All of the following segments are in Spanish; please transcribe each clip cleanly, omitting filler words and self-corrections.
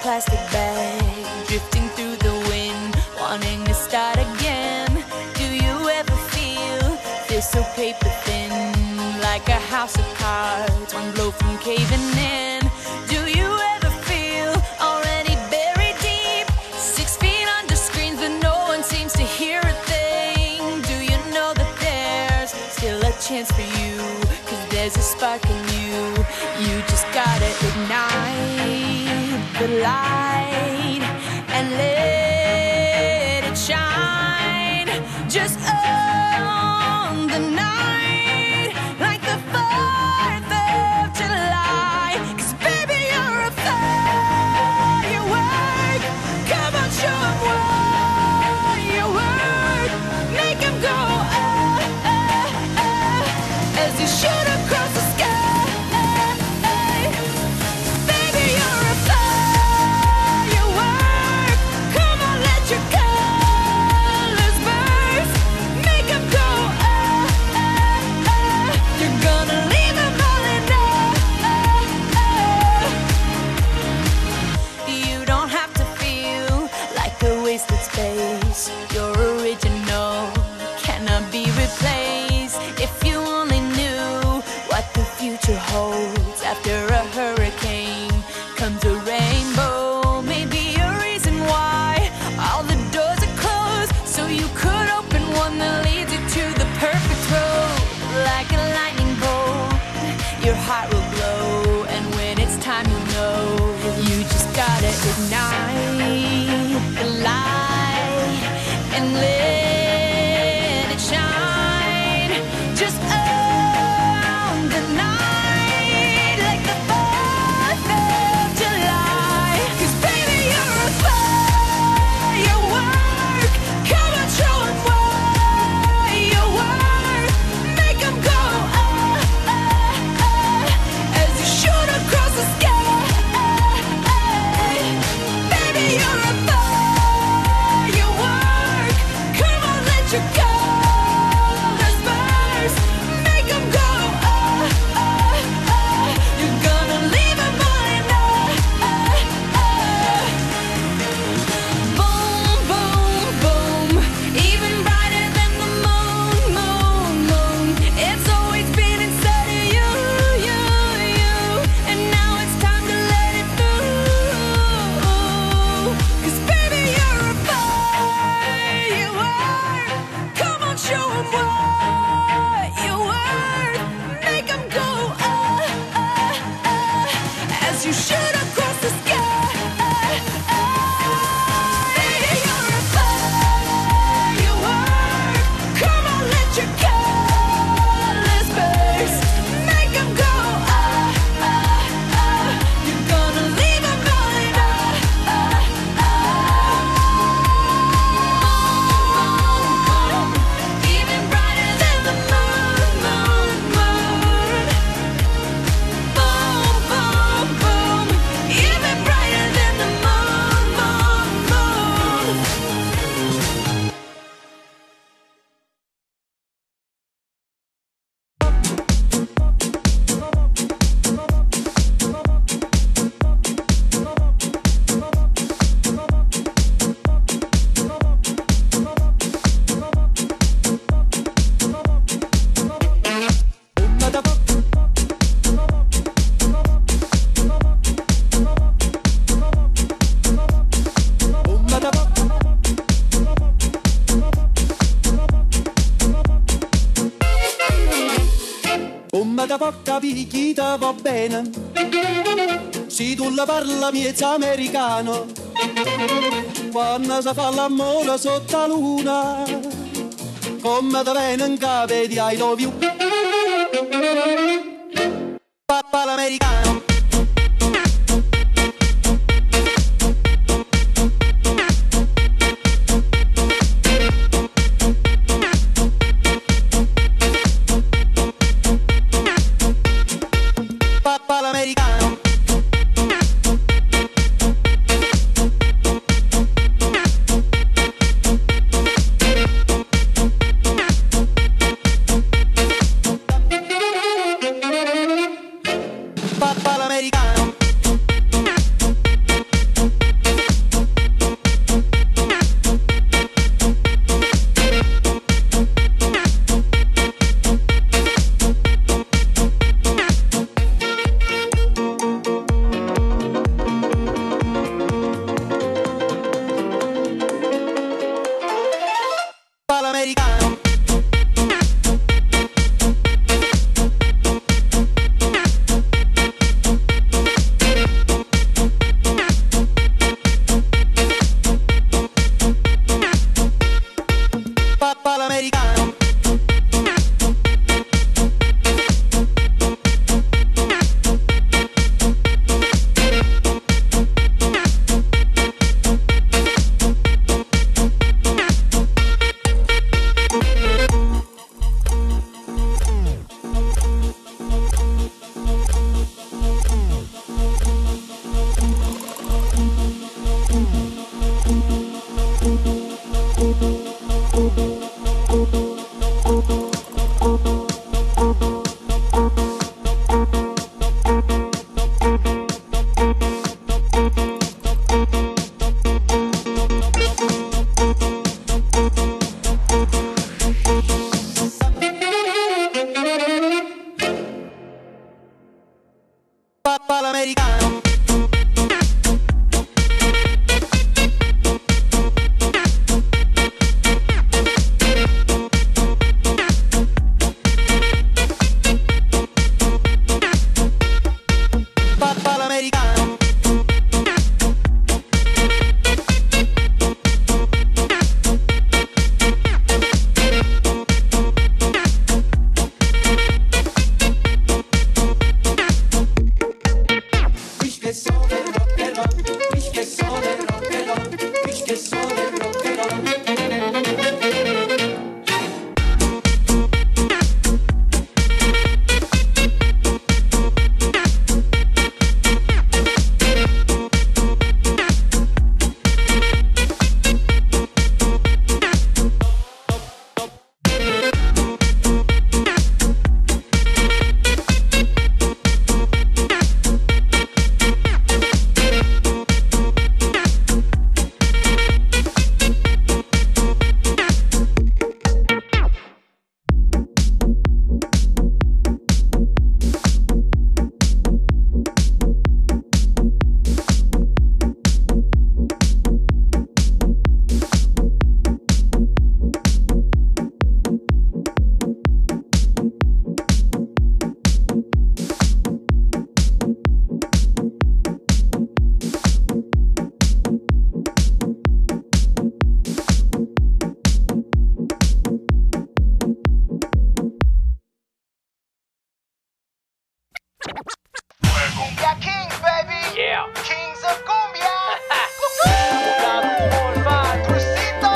plastic bag, drifting through the wind, wanting to start again. Do you ever feel so paper thin, like a house of cards, one blow from caving in? Do you ever feel already buried deep, 6 feet under screens but no one seems to hear a thing? Do you know that there's still a chance for you, 'cause there's a spark in you. You just gotta ignite the light and let it shine. Just on the night, like the 4th of July. 'Cause baby, you're a firework. Come on, show 'em what you work. Make 'em go as you shoot across the sky. Baby, you're a firework. Come on, let your colors burst. Make 'em go you're gonna leave 'em all in You don't have to feel like a wasted space. You're original, cannot be replaced. If you only knew what the future holds. After a hurricane comes a rainbow. Maybe a reason why all the doors are closed, so you could open one that leads you to the perfect road. Like a lightning bolt, your heart will glow, and when it's time you'll know. You just gotta ignite the light and let it shine. Just on the night, like the 4th of July. 'Cause baby, you're a firework. Come on, show 'em what you work. Make 'em go as you shoot across the sky. Baby, you're a firework. Come on, let your colors burst. Make 'em go you're gonna leave 'em all in Boom, boom, boom. Even brighter than the moon, moon, moon. It's always been inside of you, you, you. And now it's time to let it through. 'Cause baby, you're a firework. Come on, show 'em what you worth. Make 'em go as you shoot across the sky. Baby, you're a firework. Come on, let your colors burst. Make 'em go you're gonna leave 'em all in Even brighter than the moon, moon, moon. Boom, boom, boom. Even brighter than the moon, moon, moon. Come da porca picchita va bene, se tu la parla miezza americano, quando si fa l'amore sotto la luna, come da viene in capo di I love you, papà l'americano. Papà l'americano. Papà che sono il rock and roll. Cumbia Kings, baby. Yeah. Kings of Cumbia. Dulcito.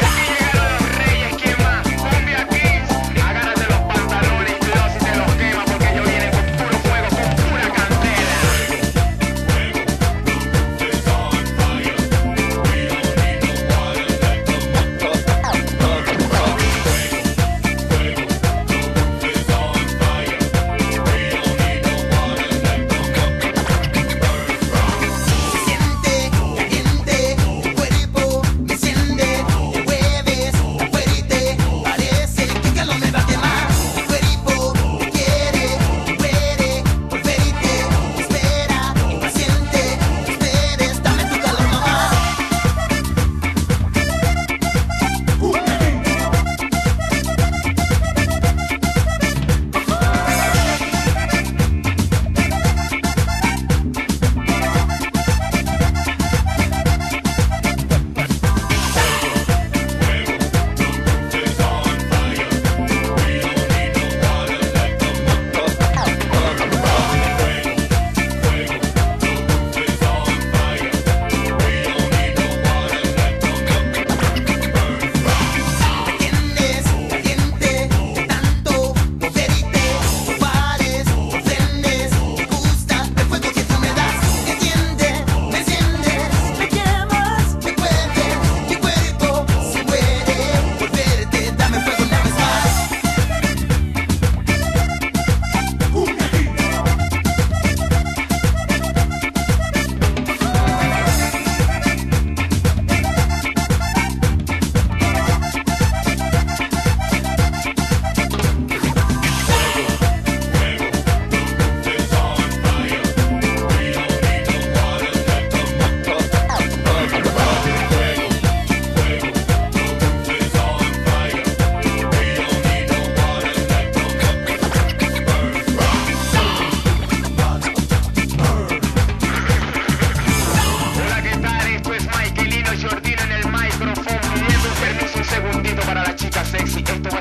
Aquí llegaron los reyes, ¿quién más? Cumbia Kings. Agárrate los pantalones, cuidado si te los quema, porque ellos vienen con puro fuego, con pura candela.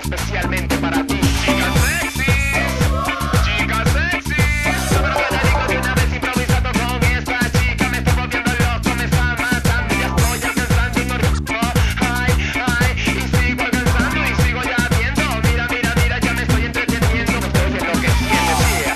Especialmente para ti, chica sexy, chica sexy. Pero que te digo de una vez improvisando con esta chica. Me está volviendo loco, me está matando. Ya estoy alcanzando un orgasmo. Ay, ay, y sigo alcanzando y sigo ya viendo. Mira, mira, mira, ya me estoy entreteniendo. Me estoy enloqueciendo, tía.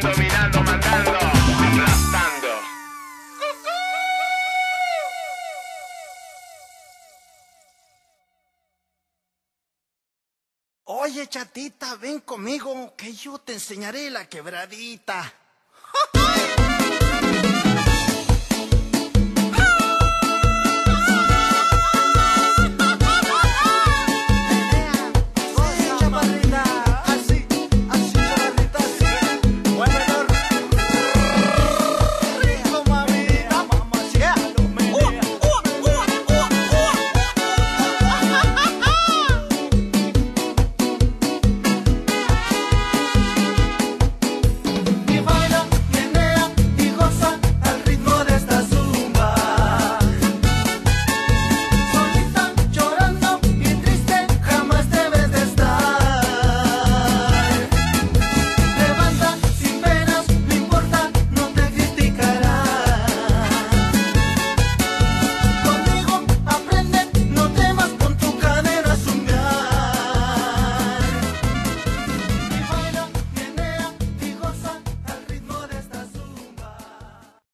Dominando, mandando, aplastando. Oye, chatita, ven conmigo, que yo te enseñaré la quebradita.